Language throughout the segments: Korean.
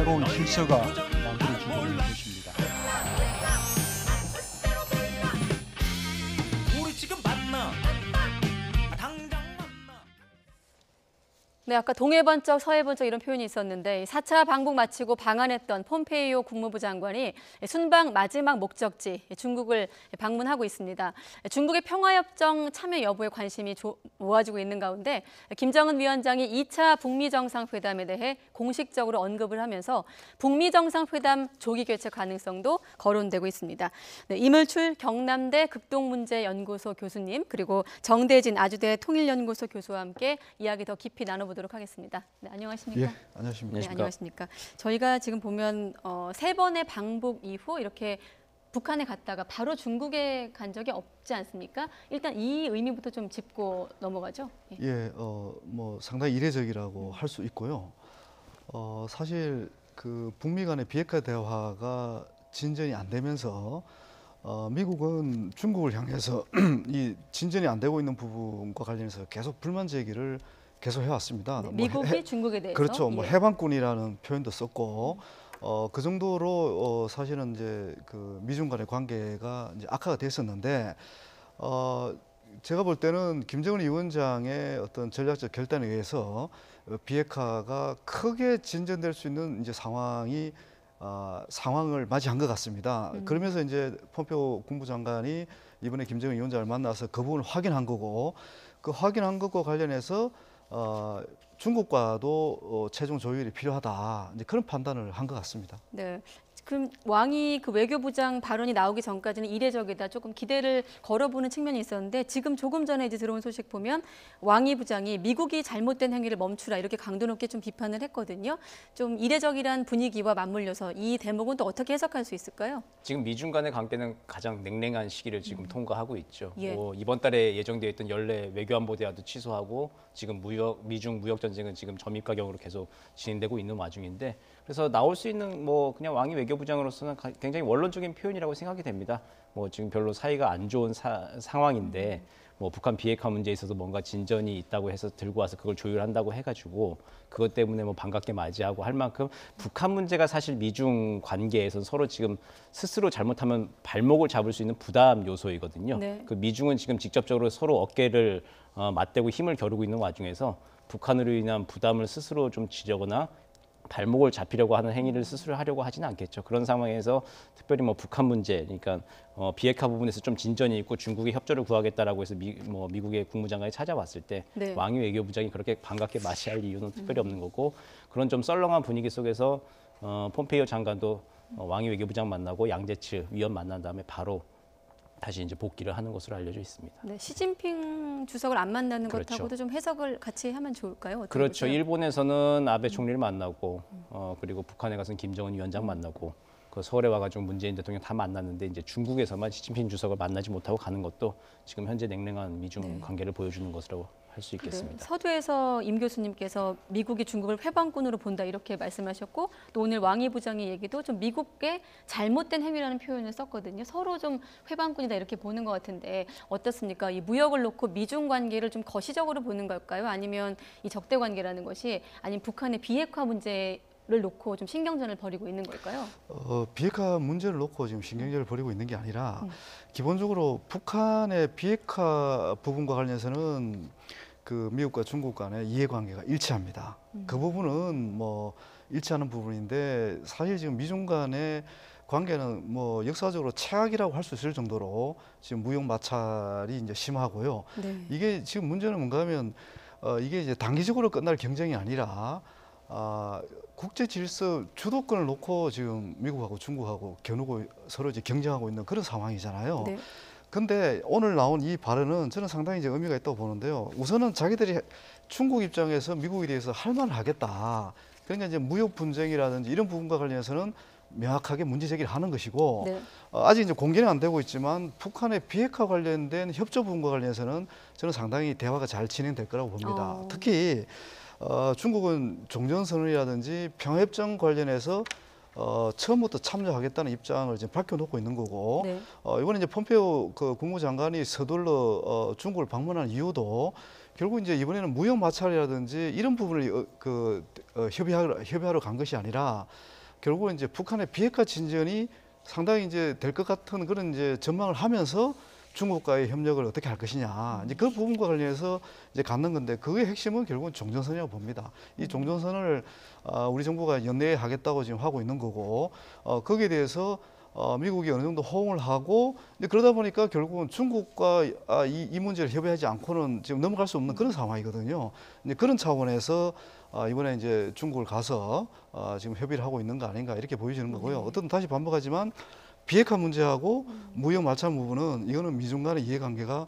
새로운 질서가 만들어지고 있는 것입니다. 우리 지금 만나. 당장 만나. 네, 아까 동해번쩍 서해번쩍 이런 표현이 있었는데 4차 방북 마치고 방한했던 폼페이오 국무부 장관이 순방 마지막 목적지 중국을 방문하고 있습니다. 중국의 평화협정 참여 여부에 관심이 모아지고 있는 가운데 김정은 위원장이 2차 북미 정상회담에 대해 공식적으로 언급을 하면서 북미 정상회담 조기 개최 가능성도 거론되고 있습니다. 네, 이물출 경남대 극동문제연구소 교수님 그리고 정대진 아주대 통일연구소 교수와 함께 이야기 더 깊이 나눠보도록 하겠습니다. 네, 안녕하십니까? 예, 안녕하십니까? 네, 안녕하십니까? 저희가 지금 보면 3번의 방북 이후 이렇게 북한에 갔다가 바로 중국에 간 적이 없지 않습니까? 일단 이 의미부터 좀 짚고 넘어가죠. 예, 뭐 상당히 이례적이라고 할 수 있고요. 사실 그 북미 간의 비핵화 대화가 진전이 안 되면서 미국은 중국을 향해서 이 진전이 안 되고 있는 부분과 관련해서 계속 불만 제기를 계속 해왔습니다. 네, 미국이 중국에 대해서 그렇죠. 뭐 예. 해방꾼이라는 표현도 썼고 그 정도로 사실은 이제 그 미중 간의 관계가 이제 악화가 됐었는데 제가 볼 때는 김정은 위원장의 어떤 전략적 결단에 의해서 비핵화가 크게 진전될 수 있는 이제 상황을 맞이한 것 같습니다. 그러면서 이제 폼페이오 국무장관이 이번에 김정은 위원장을 만나서 그 부분을 확인한 거고 그 확인한 것과 관련해서 중국과도 최종 조율이 필요하다. 이제 그런 판단을 한 것 같습니다. 네. 그럼 왕이 그 외교부장 발언이 나오기 전까지는 이례적이다. 조금 기대를 걸어보는 측면이 있었는데 지금 조금 전에 이제 들어온 소식 보면 왕이 부장이 미국이 잘못된 행위를 멈추라 이렇게 강도 높게 좀 비판을 했거든요. 좀 이례적이란 분위기와 맞물려서 이 대목은 또 어떻게 해석할 수 있을까요? 지금 미중 간의 관계는 가장 냉랭한 시기를 지금 통과하고 있죠. 예. 이번 달에 예정되어 있던 연례 외교안보 대화도 취소하고 지금 미중 무역 전쟁은 지금 점입가경으로 계속 진행되고 있는 와중인데 그래서 나올 수 있는 뭐 그냥 왕이 외교부장으로서는 굉장히 원론적인 표현이라고 생각이 됩니다. 뭐 지금 별로 사이가 안 좋은 상황인데 뭐 북한 비핵화 문제에 있어서 뭔가 진전이 있다고 해서 들고 와서 그걸 조율한다고 해가지고 그것 때문에 뭐 반갑게 맞이하고 할 만큼 북한 문제가 사실 미중 관계에서 서로 지금 스스로 잘못하면 발목을 잡을 수 있는 부담 요소이거든요. 네. 그 미중은 지금 직접적으로 서로 어깨를 맞대고 힘을 겨루고 있는 와중에서 북한으로 인한 부담을 스스로 좀 지려거나 발목을 잡히려고 하는 행위를 스스로 하려고 하지는 않겠죠. 그런 상황에서 특별히 뭐 북한 문제, 그러니까 비핵화 부분에서 좀 진전이 있고 중국의 협조를 구하겠다라고 해서 미국의 국무장관이 찾아왔을 때 네. 왕이 외교부장이 그렇게 반갑게 맞이할 이유는 특별히 없는 거고 그런 좀 썰렁한 분위기 속에서 폼페이오 장관도 왕이 외교부장 만나고 양재츠 위원 만난 다음에 바로 다시 이제 복귀를 하는 것으로 알려져 있습니다. 네, 시진핑 주석을 안 만나는 그렇죠. 것하고도 좀 해석을 같이 하면 좋을까요? 어떻게 그렇죠. 보세요? 일본에서는 아베 총리를 만나고 그리고 북한에 가서는 김정은 위원장 만나고 그 서울에 와가지고 문재인 대통령 다 만났는데 이제 중국에서만 시진핑 주석을 만나지 못하고 가는 것도 지금 현재 냉랭한 미중 관계를 보여주는 것이라고 할 수 있겠습니다. 네, 서두에서 임 교수님께서 미국이 중국을 회방꾼으로 본다 이렇게 말씀하셨고 또 오늘 왕이 부장의 얘기도 좀 미국의 잘못된 행위라는 표현을 썼거든요. 서로 좀 회방꾼이다 이렇게 보는 것 같은데 어떻습니까? 이 무역을 놓고 미중 관계를 좀 거시적으로 보는 걸까요? 아니면 이 적대 관계라는 것이 아니면 북한의 비핵화 문제를 놓고 좀 신경전을 벌이고 있는 걸까요? 비핵화 문제를 놓고 지금 신경전을 벌이고 있는 게 아니라 기본적으로 북한의 비핵화 부분과 관련해서는 그 미국과 중국 간의 이해관계가 일치합니다. 그 부분은 뭐 일치하는 부분인데 사실 지금 미중 간의 관계는 뭐 역사적으로 최악이라고 할 수 있을 정도로 지금 무역 마찰이 이제 심하고요. 네. 이게 지금 문제는 뭔가 하면 이게 이제 단기적으로 끝날 경쟁이 아니라 국제 질서 주도권을 놓고 지금 미국하고 중국하고 겨누고 서로 이제 경쟁하고 있는 그런 상황이잖아요. 네. 근데 오늘 나온 이 발언은 저는 상당히 이제 의미가 있다고 보는데요. 우선은 자기들이 중국 입장에서 미국에 대해서 할 말을 하겠다. 그러니까 이제 무역 분쟁이라든지 이런 부분과 관련해서는 명확하게 문제 제기를 하는 것이고 네. 아직 이제 공개는 안 되고 있지만 북한의 비핵화 관련된 협조 부분과 관련해서는 저는 상당히 대화가 잘 진행될 거라고 봅니다. 특히 중국은 종전선언이라든지 평화협정 관련해서 처음부터 참여하겠다는 입장을 지금 밝혀놓고 있는 거고 네. 이번에 이제 폼페이오 그 국무장관이 서둘러 중국을 방문한 이유도 결국 이제 이번에는 무역 마찰이라든지 이런 부분을 협의하러 간 것이 아니라 결국은 이제 북한의 비핵화 진전이 상당히 이제 될 것 같은 그런 이제 전망을 하면서 중국과의 협력을 어떻게 할 것이냐 이제 그 부분과 관련해서 이제 갖는 건데 그의 핵심은 결국은 종전선이라고 봅니다. 이 종전선을 우리 정부가 연내에 하겠다고 지금 하고 있는 거고 거기에 대해서 미국이 어느 정도 호응을 하고 이제 그러다 보니까 결국은 중국과 이 문제를 협의하지 않고는 지금 넘어갈 수 없는 그런 상황이거든요. 이제 그런 차원에서 이번에 이제 중국을 가서 지금 협의를 하고 있는 거 아닌가 이렇게 보여지는 거고요. 어쨌든 다시 반복하지만 비핵화 문제하고 무역 마찰 부분은 이거는 미중 간의 이해관계가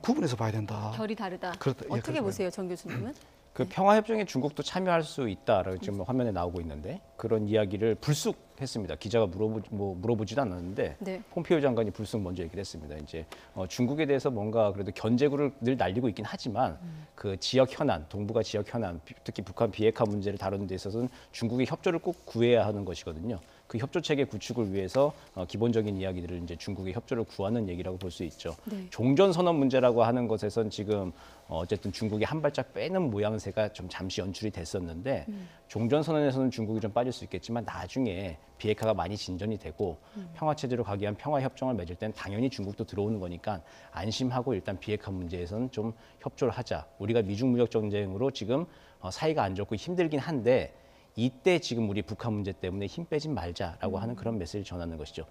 구분해서 봐야 된다. 결이 다르다. 그렇다. 예, 어떻게 그렇습니다. 보세요, 정 교수님은? 그 평화협정에 중국도 참여할 수 있다라고 지금 화면에 나오고 있는데 그런 이야기를 불쑥했습니다. 기자가 물어보지도 않았는데 네. 폼페이오 장관이 불쑥 먼저 얘기를 했습니다. 이제 중국에 대해서 뭔가 그래도 견제구를 늘 날리고 있긴 하지만 그 지역 현안, 동북아 지역 현안, 특히 북한 비핵화 문제를 다루는 데 있어서는 중국의 협조를 꼭 구해야 하는 것이거든요. 그 협조 체계 구축을 위해서 기본적인 이야기들을 이제 중국의 협조를 구하는 얘기라고 볼 수 있죠. 네. 종전 선언 문제라고 하는 것에선 지금 어쨌든 중국이 한 발짝 빼는 모양새가 좀 잠시 연출이 됐었는데 종전 선언에서는 중국이 좀 빠질 수 있겠지만 나중에 비핵화가 많이 진전이 되고 평화 체제로 가기 위한 평화 협정을 맺을 땐 당연히 중국도 들어오는 거니까 안심하고 일단 비핵화 문제에서는 좀 협조를 하자. 우리가 미중 무역 전쟁으로 지금 사이가 안 좋고 힘들긴 한데 이때 지금 우리 북한 문제 때문에 힘 빼지 말자라고 하는 그런 메시지를 전하는 것이죠.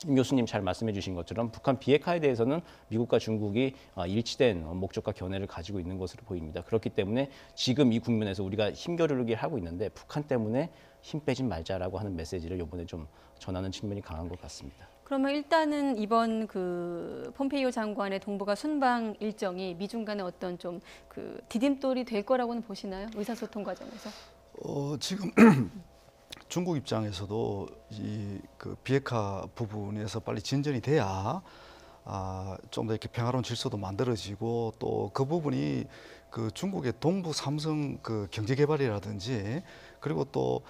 임 교수님 잘 말씀해 주신 것처럼 북한 비핵화에 대해서는 미국과 중국이 일치된 목적과 견해를 가지고 있는 것으로 보입니다. 그렇기 때문에 지금 이 국면에서 우리가 힘겨루기 하고 있는데 북한 때문에 힘 빼지 말자라고 하는 메시지를 이번에 좀 전하는 측면이 강한 것 같습니다. 그러면 일단은 이번 그 폼페이오 장관의 동북아 순방 일정이 미중 간의 어떤 좀 그 디딤돌이 될 거라고는 보시나요? 의사소통 과정에서? 지금 중국 입장에서도 이 그 비핵화 부분에서 빨리 진전이 돼야 좀 더 이렇게 평화로운 질서도 만들어지고 또 그 부분이 그 중국의 동북 삼성 그 경제 개발이라든지 그리고 또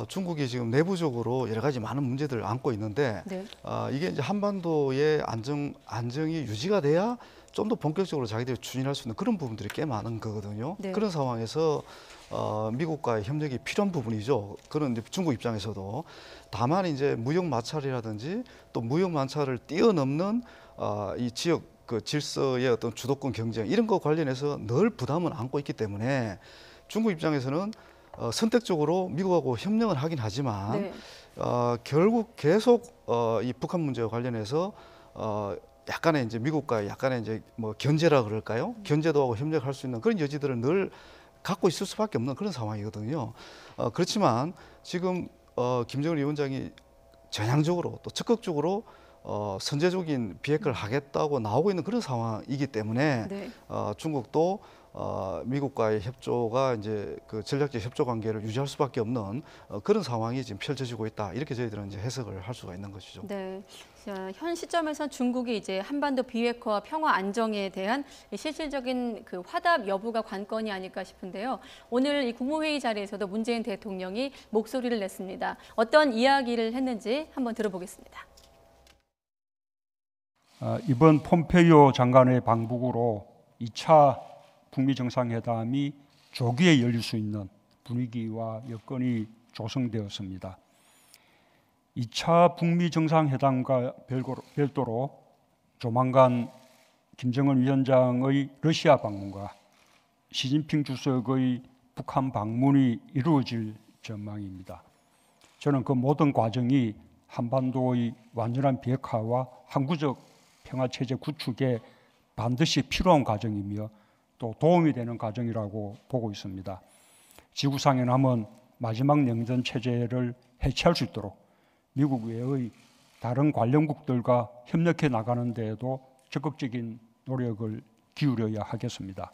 중국이 지금 내부적으로 여러 가지 많은 문제들을 안고 있는데 네. 이게 이제 한반도의 안정이 유지가 돼야 좀 더 본격적으로 자기들이 추진할 수 있는 그런 부분들이 꽤 많은 거거든요. 네. 그런 상황에서 미국과의 협력이 필요한 부분이죠. 그런 이제 중국 입장에서도 다만 이제 무역 마찰이라든지 또 무역 마찰을 뛰어넘는 이 지역 그 질서의 어떤 주도권 경쟁 이런 거 관련해서 늘 부담은 안고 있기 때문에 중국 입장에서는 선택적으로 미국하고 협력을 하긴 하지만 네. 결국 계속 이 북한 문제와 관련해서 약간의 이제 미국과 약간의 이제 뭐 견제라 그럴까요? 견제도 하고 협력할 수 있는 그런 여지들을 늘 갖고 있을 수밖에 없는 그런 상황이거든요. 그렇지만 지금 김정은 위원장이 전향적으로 또 적극적으로 선제적인 비핵화를 하겠다고 나오고 있는 그런 상황이기 때문에 네. 중국도 미국과의 협조가 이제 그 전략적 협조 관계를 유지할 수밖에 없는 그런 상황이 지금 펼쳐지고 있다. 이렇게 저희들은 이제 해석을 할 수가 있는 것이죠. 네. 자, 현 시점에서 중국이 이제 한반도 비핵화와 평화 안정에 대한 실질적인 그 화답 여부가 관건이 아닐까 싶은데요. 오늘 이 국무회의 자리에서도 문재인 대통령이 목소리를 냈습니다. 어떤 이야기를 했는지 한번 들어보겠습니다. 이번 폼페이오 장관의 방북으로 2차 북미 정상회담이 조기에 열릴 수 있는 분위기와 여건이 조성되었습니다. 2차 북미 정상회담과 별도로 조만간 김정은 위원장의 러시아 방문과 시진핑 주석의 북한 방문이 이루어질 전망입니다. 저는 그 모든 과정이 한반도의 완전한 비핵화와 항구적 평화체제 구축에 반드시 필요한 과정이며 또 도움이 되는 과정이라고 보고 있습니다. 지구상에 남은 마지막 냉전 체제를 해체할 수 있도록 미국 외의 다른 관련국들과 협력해 나가는 데에도 적극적인 노력을 기울여야 하겠습니다.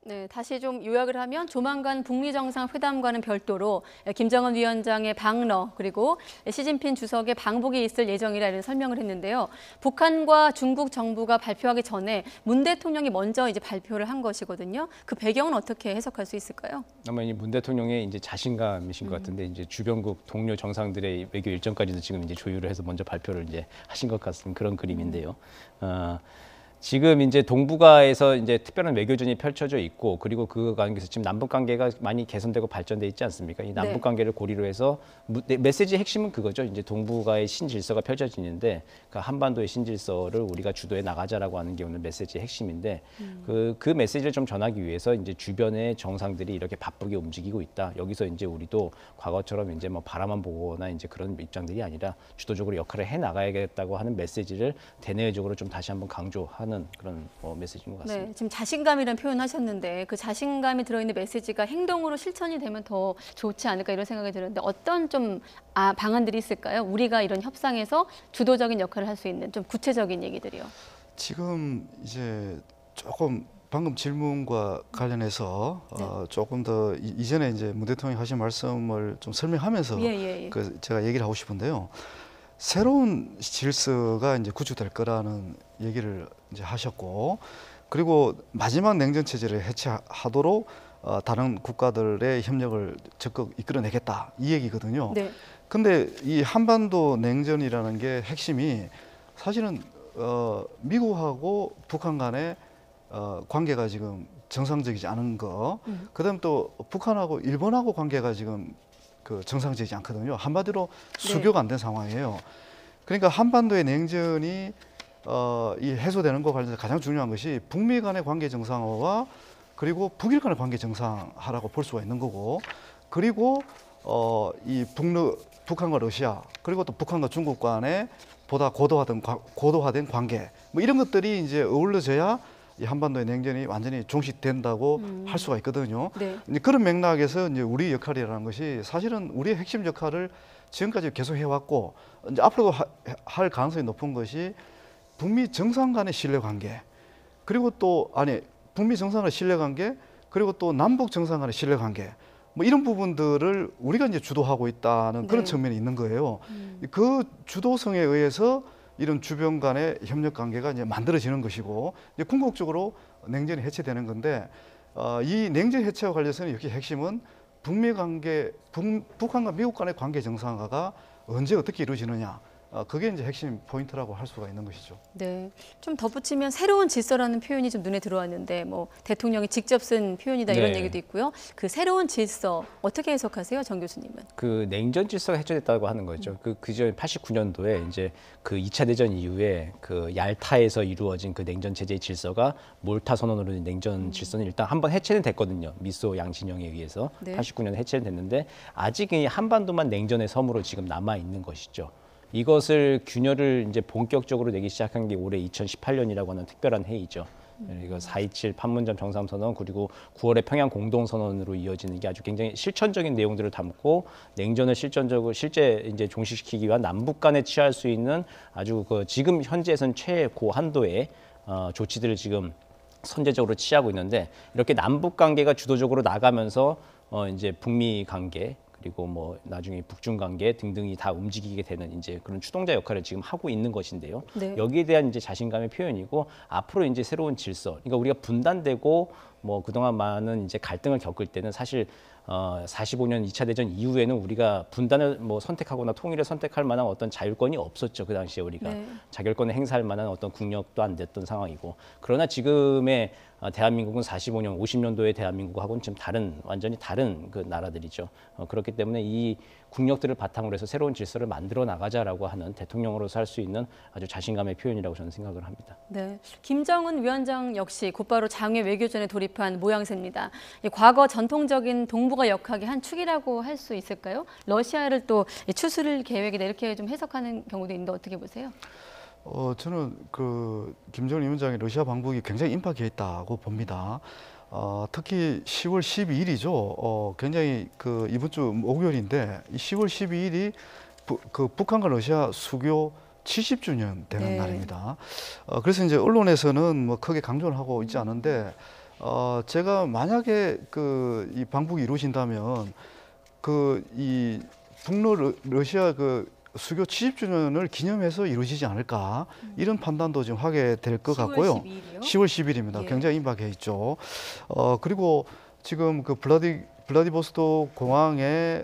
네, 다시 좀 요약을 하면 조만간 북미 정상회담과는 별도로 김정은 위원장의 방러 그리고 시진핑 주석의 방북이 있을 예정이라 이런 설명을 했는데요. 북한과 중국 정부가 발표하기 전에 문 대통령이 먼저 이제 발표를 한 것이거든요. 그 배경은 어떻게 해석할 수 있을까요? 아마 이 문 대통령의 이제 자신감이신 것 같은데 이제 주변국 동료 정상들의 외교 일정까지도 지금 이제 조율을 해서 먼저 발표를 이제 하신 것 같은 그런 그림인데요. 지금 이제 동북아에서 이제 특별한 외교전이 펼쳐져 있고 그리고 그 관계에서 지금 남북 관계가 많이 개선되고 발전돼 있지 않습니까? 이 남북 네. 관계를 고리로 해서 메시지의 핵심은 그거죠. 이제 동북아의 신질서가 펼쳐지는데 그 한반도의 신질서를 우리가 주도해 나가자라고 하는 게 오늘 메시지의 핵심인데 그 메시지를 좀 전하기 위해서 이제 주변의 정상들이 이렇게 바쁘게 움직이고 있다. 여기서 이제 우리도 과거처럼 이제 뭐 바라만 보거나 이제 그런 입장들이 아니라 주도적으로 역할을 해 나가야겠다고 하는 메시지를 대내외적으로 좀 다시 한번 강조하는 그런 메시지인 것 같습니다. 네, 지금 자신감이라는 표현하셨는데 그 자신감이 들어있는 메시지가 행동으로 실천이 되면 더 좋지 않을까 이런 생각이 드는데 어떤 좀 방안들이 있을까요? 우리가 이런 협상에서 주도적인 역할을 할 수 있는 좀 구체적인 얘기들이요. 지금 이제 조금 방금 질문과 관련해서 조금 더 이전에 이제 문 대통령이 하신 말씀을 좀 설명하면서 그 제가 얘기를 하고 싶은데요. 새로운 질서가 이제 구축될 거라는 얘기를 이제 하셨고, 그리고 마지막 냉전 체제를 해체하도록 다른 국가들의 협력을 적극 이끌어내겠다 이 얘기거든요. 네. 근데 이 한반도 냉전이라는 게 핵심이 사실은 미국하고 북한 간의 관계가 지금 정상적이지 않은 거, 그다음 또 북한하고 일본하고 관계가 지금 그 정상적이지 않거든요. 한마디로 수교가 안 된 상황이에요. 그러니까 한반도의 냉전이 이 해소되는 것 관련해서 가장 중요한 것이 북미 간의 관계 정상화와 그리고 북일 간의 관계 정상화라고 볼 수가 있는 거고, 그리고 이 북한과 러시아 그리고 또 북한과 중국 간의 보다 고도화된 관계 뭐 이런 것들이 이제 어우러져야 이 한반도의 냉전이 완전히 종식된다고 할 수가 있거든요. 네. 이제 그런 맥락에서 이제 우리 역할이라는 것이 사실은 우리의 핵심 역할을 지금까지 계속 해왔고 이제 앞으로도 할 가능성이 높은 것이 북미 정상 간의 신뢰관계, 그리고 또 북미 정상 간의 신뢰관계, 그리고 또 남북 정상 간의 신뢰관계, 뭐 이런 부분들을 우리가 이제 주도하고 있다는 그런 측면이 있는 거예요. 그 주도성에 의해서 이런 주변 간의 협력 관계가 이제 만들어지는 것이고, 이제 궁극적으로 냉전이 해체되는 건데, 이 냉전 해체와 관련해서는 여기 핵심은 북미 관계, 북한과 미국 간의 관계 정상화가 언제 어떻게 이루어지느냐. 그게 이제 핵심 포인트라고 할 수가 있는 것이죠. 네, 좀 덧붙이면 새로운 질서라는 표현이 좀 눈에 들어왔는데 뭐 대통령이 직접 쓴 표현이다 이런 얘기도 있고요. 그 새로운 질서 어떻게 해석하세요, 정 교수님은? 그 냉전 질서가 해체됐다고 하는 거죠. 그전 89년도에 이제 그 2차 대전 이후에 그 얄타에서 이루어진 그 냉전 체제의 질서가 몰타 선언으로 냉전 질서는 일단 한번 해체는 됐거든요. 미소 양신영에 의해서 89년에 해체는 됐는데 아직 이 한반도만 냉전의 섬으로 지금 남아 있는 것이죠. 이것을 균열을 이제 본격적으로 내기 시작한 게 올해 2018년이라고 하는 특별한 회의죠. 이거 4.27 판문점 정상선언 그리고 9월에 평양 공동선언으로 이어지는 게 아주 굉장히 실천적인 내용들을 담고 냉전을 실제 이제 종식시키기 위한 남북 간에 취할 수 있는 아주 그 지금 현재에서는 최고한도의 조치들을 지금 선제적으로 취하고 있는데, 이렇게 남북 관계가 주도적으로 나가면서 이제 북미 관계 그리고 뭐 나중에 북중 관계 등등이 다 움직이게 되는 이제 그런 추동자 역할을 지금 하고 있는 것인데요. 여기에 대한 이제 자신감의 표현이고, 앞으로 이제 새로운 질서. 그러니까 우리가 분단되고 뭐 그동안 많은 이제 갈등을 겪을 때는 사실 45년 2차 대전 이후에는 우리가 분단을 뭐 선택하거나 통일을 선택할 만한 어떤 자율권이 없었죠. 그 당시에 우리가 자결권을 행사할 만한 어떤 국력도 안 됐던 상황이고, 그러나 지금의 대한민국은 45년, 50년도의 대한민국하고는 지금 완전히 다른 그 나라들이죠. 그렇기 때문에 이 국력들을 바탕으로 해서 새로운 질서를 만들어 나가자라고 하는 대통령으로서 할 수 있는 아주 자신감의 표현이라고 저는 생각을 합니다. 네, 김정은 위원장 역시 곧바로 장외 외교전에 돌입한 모양새입니다. 과거 전통적인 동북아 역학의 한 축이라고 할 수 있을까요? 러시아를 또 추스릴 계획이다 이렇게 좀 해석하는 경우도 있는데 어떻게 보세요? 저는 그 김정은 위원장의 러시아 방북이 굉장히 임파크가 있다고 봅니다. 특히 10월 12일이죠. 굉장히 그 이번 주 목요일인데 이 10월 12일이 그 북한과 러시아 수교 70주년 되는 날입니다. 그래서 이제 언론에서는 뭐 크게 강조를 하고 있지 않은데 제가 만약에 이 방북이 이루어진다면 이 북러 러시아 수교 70주년을 기념해서 이루어지지 않을까 이런 판단도 지금 하게 될 것 10월 같고요. 12일이요? 10월 10일입니다. 예. 굉장히 임박해 있죠. 그리고 지금 블라디보스토크 공항에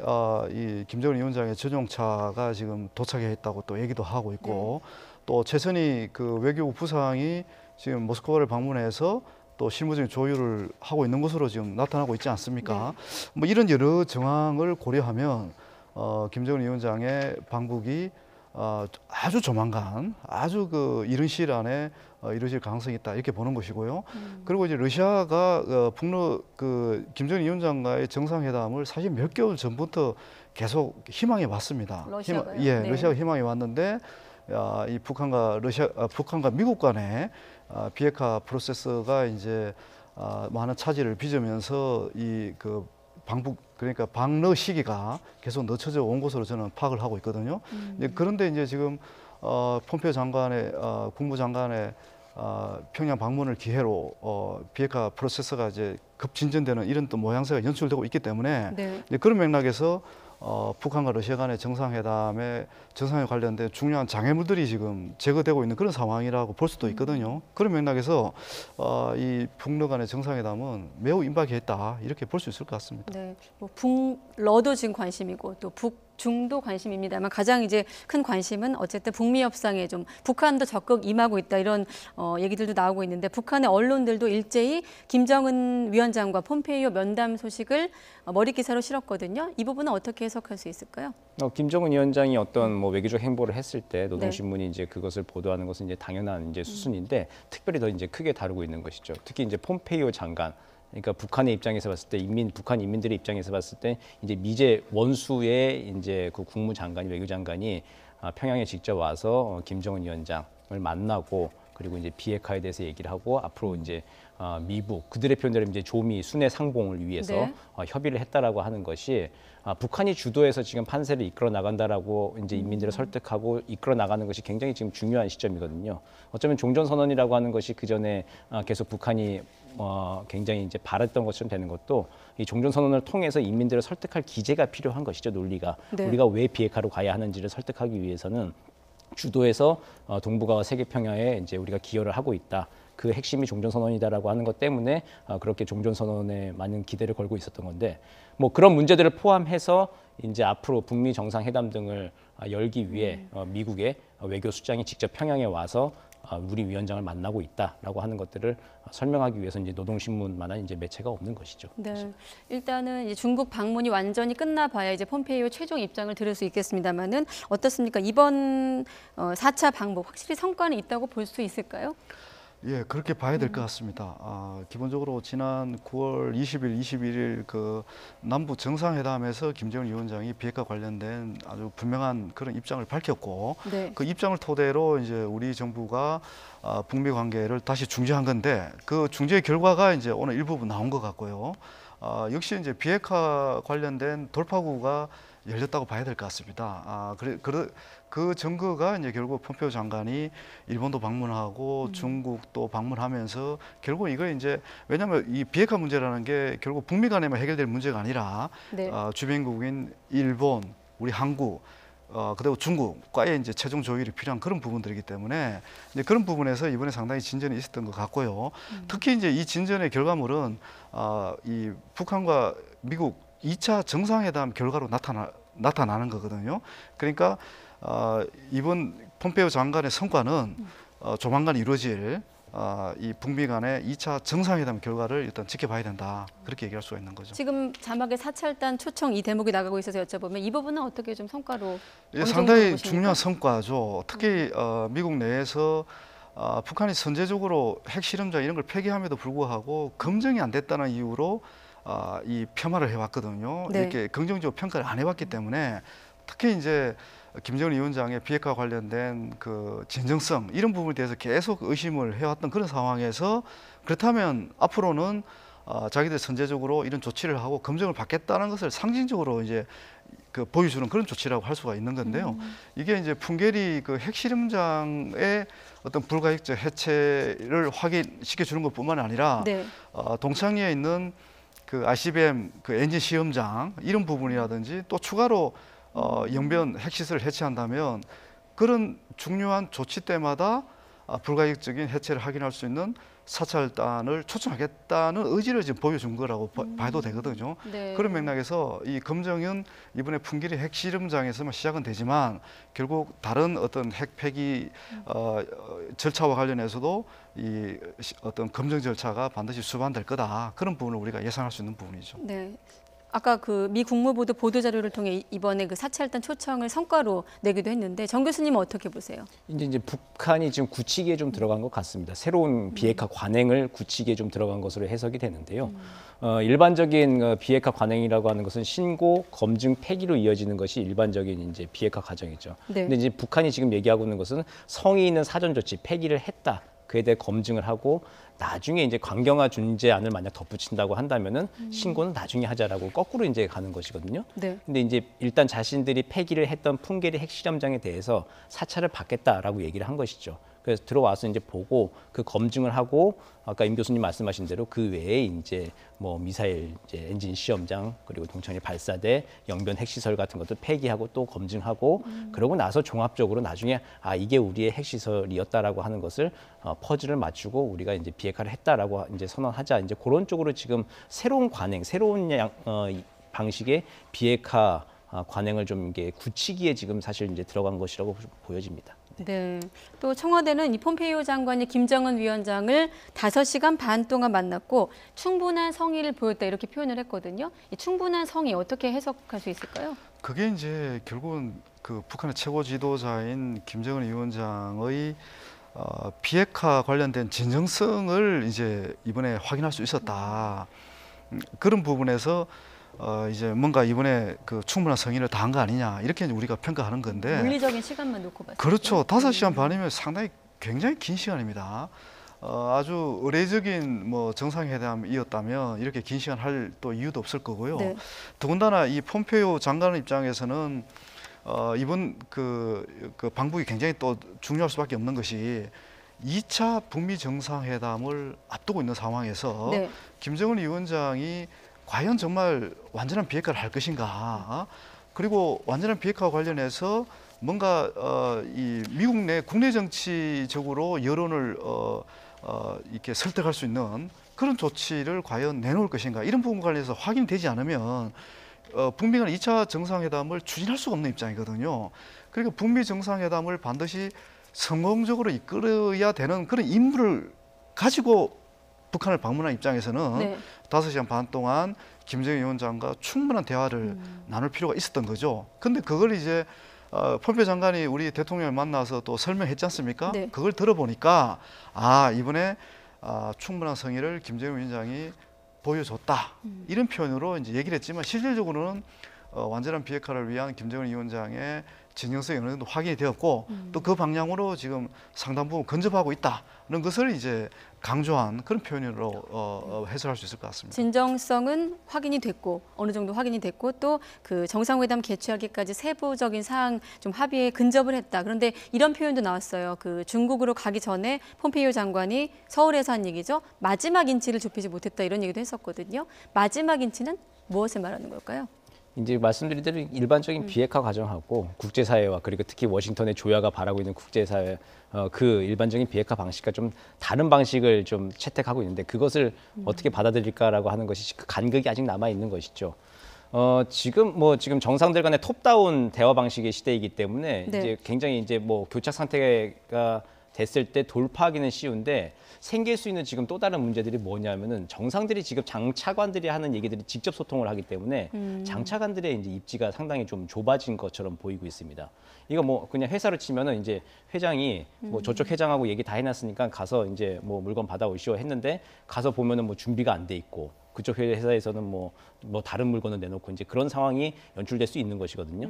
이 김정은 위원장의 전용차가 지금 도착해 있다고 또 얘기도 하고 있고 또 최선희 외교부 부상이 지금 모스크바를 방문해서 또 실무적인 조율을 하고 있는 것으로 지금 나타나고 있지 않습니까? 뭐 이런 여러 정황을 고려하면 김정은 위원장의 방북이 아주 조만간 아주 이른 시일 안에 이루어질 가능성이 있다 이렇게 보는 것이고요. 그리고 이제 러시아가 북러 김정은 위원장과의 정상회담을 사실 몇 개월 전부터 계속 희망해 왔습니다. 러시아가요? 예, 네. 러시아가 희망해 왔는데 이 북한과 미국 간의 비핵화 프로세스가 이제 많은 차질을 빚으면서 방북 그러니까 방러 시기가 계속 늦춰져 온 것으로 저는 파악을 하고 있거든요. 그런데 이제 지금 폼페이오 장관의 국무장관의 평양 방문을 기회로 비핵화 프로세스가 이제 급진전되는 이런 또 모양새가 연출되고 있기 때문에 네. 이제 그런 맥락에서 북한과 러시아 간의 정상회담에 관련된 중요한 장애물들이 지금 제거되고 있는 그런 상황이라고 볼 수도 있거든요. 그런 맥락에서 이 북러 간의 정상회담은 매우 임박해 있다 이렇게 볼 수 있을 것 같습니다. 네, 뭐 북러도 지금 관심이고 또 북중도 관심입니다만 가장 이제 큰 관심은 어쨌든 북미 협상에 좀 북한도 적극 임하고 있다 이런 얘기들도 나오고 있는데 북한의 언론들도 일제히 김정은 위원장과 폼페이오 면담 소식을 머리 기사로 실었거든요. 이 부분은 어떻게 해석할 수 있을까요? 김정은 위원장이 어떤 뭐 외교적 행보를 했을 때 노동신문이 이제 그것을 보도하는 것은 이제 당연한 이제 수순인데 특별히 더 이제 크게 다루고 있는 것이죠. 특히 이제 폼페이오 장관. 그러니까 북한의 입장에서 봤을 때 북한 인민들의 입장에서 봤을 때 이제 미제 원수의 이제 그 국무장관이 외교장관이 평양에 직접 와서 김정은 위원장을 만나고 그리고 이제 비핵화에 대해서 얘기를 하고 앞으로 이제 미국 그들의 표현대로 이제 조미 순회 상봉을 위해서 네. 협의를 했다라고 하는 것이 북한이 주도해서 지금 판세를 이끌어 나간다라고 이제 인민들을 설득하고 이끌어 나가는 것이 굉장히 지금 중요한 시점이거든요. 어쩌면 종전선언이라고 하는 것이 그 전에 계속 북한이 굉장히 이제 바랬던 것처럼 되는 것도 이 종전선언을 통해서 인민들을 설득할 기제가 필요한 것이죠. 논리가 네. 우리가 왜 비핵화로 가야 하는지를 설득하기 위해서는 주도해서 동북아와 세계평야에 이제 우리가 기여를 하고 있다. 그 핵심이 종전선언이다라고 하는 것 때문에 그렇게 종전선언에 많은 기대를 걸고 있었던 건데 뭐 그런 문제들을 포함해서 이제 앞으로 북미 정상회담 등을 열기 위해 미국의 외교수장이 직접 평양에 와서 우리 위원장을 만나고 있다라고 하는 것들을 설명하기 위해서 이제 노동신문만한 이제 매체가 없는 것이죠. 네, 일단은 이제 중국 방문이 완전히 끝나봐야 이제 폼페이오 최종 입장을 들을 수 있겠습니다만은 어떻습니까? 이번 4차 방북 확실히 성과는 있다고 볼 수 있을까요? 예, 그렇게 봐야 될 것 같습니다. 기본적으로 지난 9월 20일, 21일 그 남북 정상회담에서 김정은 위원장이 비핵화 관련된 아주 분명한 그런 입장을 밝혔고 네. 그 입장을 토대로 이제 우리 정부가 북미 관계를 다시 중재한 건데 그 중재의 결과가 이제 오늘 일부분 나온 것 같고요. 역시 이제 비핵화 관련된 돌파구가 열렸다고 봐야 될 것 같습니다. 그 증거가 이제 결국 폼페이오 장관이 일본도 방문하고 중국도 방문하면서 결국 이거 이제 왜냐하면 이 비핵화 문제라는 게 결국 북미 간에만 해결될 문제가 아니라 네. 주변국인 일본, 우리 한국 그리고 중국과의 이제 최종 조율이 필요한 그런 부분들이기 때문에 이제 그런 부분에서 이번에 상당히 진전이 있었던 것 같고요. 특히 이제 이 진전의 결과물은 이 북한과 미국 2차 정상회담 결과로 나타나는 거거든요. 그러니까 이번 폼페이오 장관의 성과는 조만간 이루어질 이 북미 간의 2차 정상회담 결과를 일단 지켜봐야 된다. 그렇게 얘기할 수가 있는 거죠. 지금 자막에 사찰단 초청 이 대목이 나가고 있어서 여쭤보면 이 부분은 어떻게 좀 성과로 어느 정도 상당히 보십니까? 중요한 성과죠. 특히 미국 내에서 북한이 선제적으로 핵실험장 이런 걸 폐기함에도 불구하고 검증이 안 됐다는 이유로 이 폄하를 해왔거든요. 네. 이렇게 긍정적으로 평가를 안 해왔기 때문에 특히 이제 김정은 위원장의 비핵화 관련된 그 진정성 이런 부분에 대해서 계속 의심을 해왔던 그런 상황에서 그렇다면 앞으로는 자기들 선제적으로 이런 조치를 하고 검증을 받겠다는 것을 상징적으로 이제 그 보여주는 그런 조치라고 할 수가 있는 건데요. 이게 이제 풍계리 그 핵실험장의 어떤 불가역적 해체를 확인시켜 주는 것뿐만 아니라 네. 동창리에 있는 그 ICBM 그 엔진 시험장 이런 부분이라든지 또 추가로 영변 핵시설을 해체한다면 그런 중요한 조치 때마다 불가역적인 해체를 확인할 수 있는 사찰단을 초청하겠다는 의지를 지금 보여준 거라고 봐도 되거든요. 네. 그런 맥락에서 이 검증은 이번에 풍계리 핵실험장에서만 시작은 되지만 결국 다른 어떤 핵 폐기 절차와 관련해서도 이 어떤 검증 절차가 반드시 수반될 거다. 그런 부분을 우리가 예상할 수 있는 부분이죠. 네. 아까 그 미 국무부도 보도 자료를 통해 이번에 그 사찰단 초청을 성과로 내기도 했는데 정 교수님은 어떻게 보세요? 이제 북한이 지금 굳히기에 좀 들어간 것 같습니다. 새로운 비핵화 관행을 굳히기에 좀 들어간 것으로 해석이 되는데요. 일반적인 비핵화 관행이라고 하는 것은 신고, 검증, 폐기로 이어지는 것이 일반적인 이제 비핵화 과정이죠. 네. 근데 이제 북한이 지금 얘기하고 있는 것은 성의 있는 사전 조치, 폐기를 했다. 그에 대해 검증을 하고 나중에 이제 강경화 중재안을 만약 덧붙인다고 한다면은 신고는 나중에 하자라고 거꾸로 이제 가는 것이거든요. 네. 근데 이제 일단 자신들이 폐기를 했던 풍계리 핵실험장에 대해서 사찰을 받겠다라고 얘기를 한 것이죠. 그래서 들어와서 이제 보고 그 검증을 하고 아까 임 교수님 말씀하신 대로 그 외에 이제 뭐 미사일 이제 엔진 시험장 그리고 동창리 발사대 영변 핵시설 같은 것도 폐기하고 또 검증하고 그러고 나서 종합적으로 나중에 이게 우리의 핵시설이었다라고 하는 것을 퍼즐을 맞추고 우리가 이제 비핵화를 했다라고 이제 선언하자 이제 그런 쪽으로 지금 새로운 관행, 새로운 방식의 비핵화 관행을 좀 이게 굳히기에 지금 사실 이제 들어간 것이라고 보여집니다. 네. 또 청와대는 이 폼페이오 장관이 김정은 위원장을 5시간 반 동안 만났고 충분한 성의를 보였다 이렇게 표현을 했거든요. 이 충분한 성의 어떻게 해석할 수 있을까요? 그게 이제 결국은 그 북한의 최고 지도자인 김정은 위원장의 비핵화 관련된 진정성을 이제 이번에 확인할 수 있었다. 그런 부분에서 이제 뭔가 이번에 그 충분한 성의를 다한 거 아니냐 이렇게 우리가 평가하는 건데 물리적인 시간만 놓고 봤을 때. 그렇죠. 5시간 반이면 상당히 굉장히 긴 시간입니다. 아주 의례적인 뭐 정상회담이었다면 이렇게 긴 시간 할 또 이유도 없을 거고요. 네. 더군다나 이 폼페이오 장관 입장에서는 이번 그 방북이 굉장히 또 중요할 수밖에 없는 것이 2차 북미 정상회담을 앞두고 있는 상황에서 네. 김정은 위원장이 과연 정말 완전한 비핵화를 할 것인가? 그리고 완전한 비핵화와 관련해서 뭔가 이 미국 내 국내 정치적으로 여론을 이렇게 설득할 수 있는 그런 조치를 과연 내놓을 것인가? 이런 부분과 관련해서 확인되지 않으면 북미 간 2차 정상회담을 추진할 수가 없는 입장이거든요. 그러니까 북미 정상회담을 반드시 성공적으로 이끌어야 되는 그런 임무를 가지고 북한을 방문한 입장에서는 네. 5시간 반 동안 김정은 위원장과 충분한 대화를 나눌 필요가 있었던 거죠. 근데 그걸 이제 폼페이오 장관이 우리 대통령을 만나서 또 설명했지 않습니까? 네. 그걸 들어보니까 이번에 충분한 성의를 김정은 위원장이 보여줬다. 이런 표현으로 이제 얘기를 했지만 실질적으로는 완전한 비핵화를 위한 김정은 위원장의 진정성이 어느 정도 확인이 되었고 또 그 방향으로 지금 상당 부분 근접하고 있다는 것을 이제 강조한 그런 표현으로 해석할 수 있을 것 같습니다. 진정성은 확인이 됐고 어느 정도 확인이 됐고 또 그 정상회담 개최하기까지 세부적인 사항 좀 합의에 근접을 했다. 그런데 이런 표현도 나왔어요. 그 중국으로 가기 전에 폼페이오 장관이 서울에서 한 얘기죠. 마지막 인치를 좁히지 못했다 이런 얘기도 했었거든요. 마지막 인치는 무엇을 말하는 걸까요? 이제 말씀드린 대로 일반적인 비핵화 과정하고 국제사회와 그리고 특히 워싱턴의 조야가 바라고 있는 국제사회 그 일반적인 비핵화 방식과 좀 다른 방식을 좀 채택하고 있는데 그것을 어떻게 받아들일까라고 하는 것이 그 간극이 아직 남아 있는 것이죠. 지금 정상들 간의 톱다운 대화 방식의 시대이기 때문에 네. 이제 굉장히 이제 뭐 교착 상태가 됐을 때 돌파하기는 쉬운데 생길 수 있는 지금 또 다른 문제들이 뭐냐면은 정상들이 지금 장차관들이 하는 얘기들이 직접 소통을 하기 때문에 장차관들의 이제 입지가 상당히 좀 좁아진 것처럼 보이고 있습니다. 이거 뭐 그냥 회사로 치면은 이제 회장이 뭐 저쪽 회장하고 얘기 다 해놨으니까 가서 이제 뭐 물건 받아오시오 했는데 가서 보면은 뭐 준비가 안 돼 있고 그쪽 회사에서는 뭐 다른 물건을 내놓고 이제 그런 상황이 연출될 수 있는 것이거든요.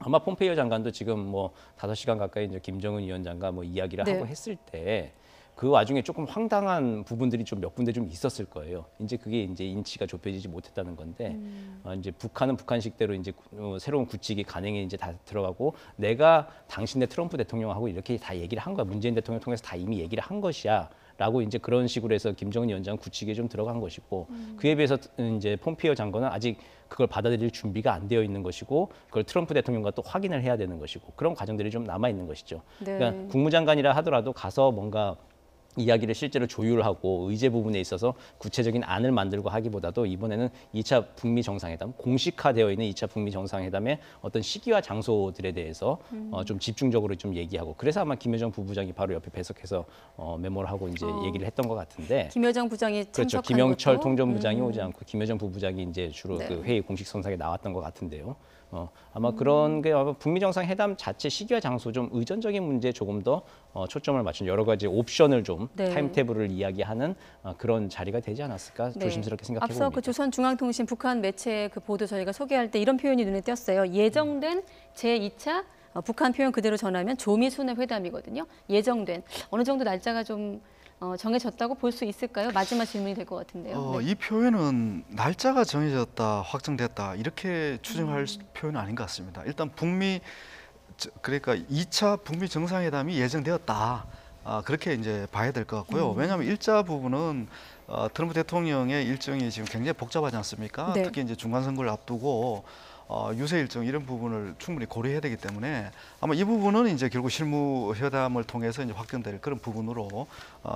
아마 폼페이오 장관도 지금 뭐 5시간 가까이 이제 김정은 위원장과 뭐 이야기를 네. 하고 했을 때 그 와중에 조금 황당한 부분들이 좀 몇 군데 좀 있었을 거예요. 이제 그게 이제 인치가 좁혀지지 못했다는 건데 이제 북한은 북한식대로 이제 새로운 구치기 간행에 이제 다 들어가고 내가 당신네 트럼프 대통령하고 이렇게 다 얘기를 한 거야. 문재인 대통령 통해서 다 이미 얘기를 한 것이야. 라고 이제 그런 식으로 해서 김정은 위원장 구치기에 좀 들어간 것이고 그에 비해서 이제 폼페이오 장관은 아직 그걸 받아들일 준비가 안 되어 있는 것이고 그걸 트럼프 대통령과 또 확인을 해야 되는 것이고 그런 과정들이 좀 남아 있는 것이죠. 네. 그러니까 국무장관이라 하더라도 가서 뭔가 이야기를 실제로 조율하고 의제 부분에 있어서 구체적인 안을 만들고 하기보다도 이번에는 2차 북미 정상회담, 공식화되어 있는 2차 북미 정상회담의 어떤 시기와 장소들에 대해서 좀 집중적으로 좀 얘기하고 그래서 아마 김여정 부부장이 바로 옆에 배석해서 메모를 하고 이제 얘기를 했던 것 같은데 김여정 부장이 그렇죠. 참석한 김영철 것도? 통전부장이 오지 않고 김여정 부부장이 이제 주로 네. 그 회의 공식 선상에 나왔던 것 같은데요. 아마 그런 게 아마 북미 정상회담 자체 시기와 장소 좀 의전적인 문제에 조금 더 초점을 맞춘 여러 가지 옵션을 좀 네. 타임테이블을 이야기하는 그런 자리가 되지 않았을까 네. 조심스럽게 생각해 앞서 봅니다. 그 조선중앙통신 북한 매체 그 보도 저희가 소개할 때 이런 표현이 눈에 띄었어요. 예정된 제2차 북한 표현 그대로 전하면 조미순의 회담이거든요. 예정된 어느 정도 날짜가 좀 정해졌다고 볼 수 있을까요? 마지막 질문이 될 것 같은데요. 네. 이 표현은 날짜가 정해졌다, 확정됐다 이렇게 추정할 표현은 아닌 것 같습니다. 일단 그러니까 2차 북미 정상회담이 예정되었다. 그렇게 이제 봐야 될 것 같고요. 왜냐하면 1차 부분은 트럼프 대통령의 일정이 지금 굉장히 복잡하지 않습니까? 네. 특히 이제 중간 선거를 앞두고 유세 일정 이런 부분을 충분히 고려해야 되기 때문에 아마 이 부분은 이제 결국 실무 회담을 통해서 이제 확정될 그런 부분으로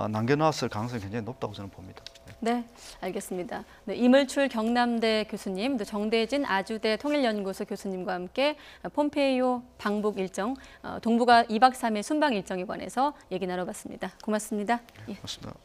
남겨놨을 가능성이 굉장히 높다고 저는 봅니다. 네, 알겠습니다. 네, 이물출 경남대 교수님, 또 정대진 아주대 통일연구소 교수님과 함께 폼페이오 방북 일정, 동북아 2박 3일 순방 일정에 관해서 얘기 나눠봤습니다. 고맙습니다. 예. 고맙습니다.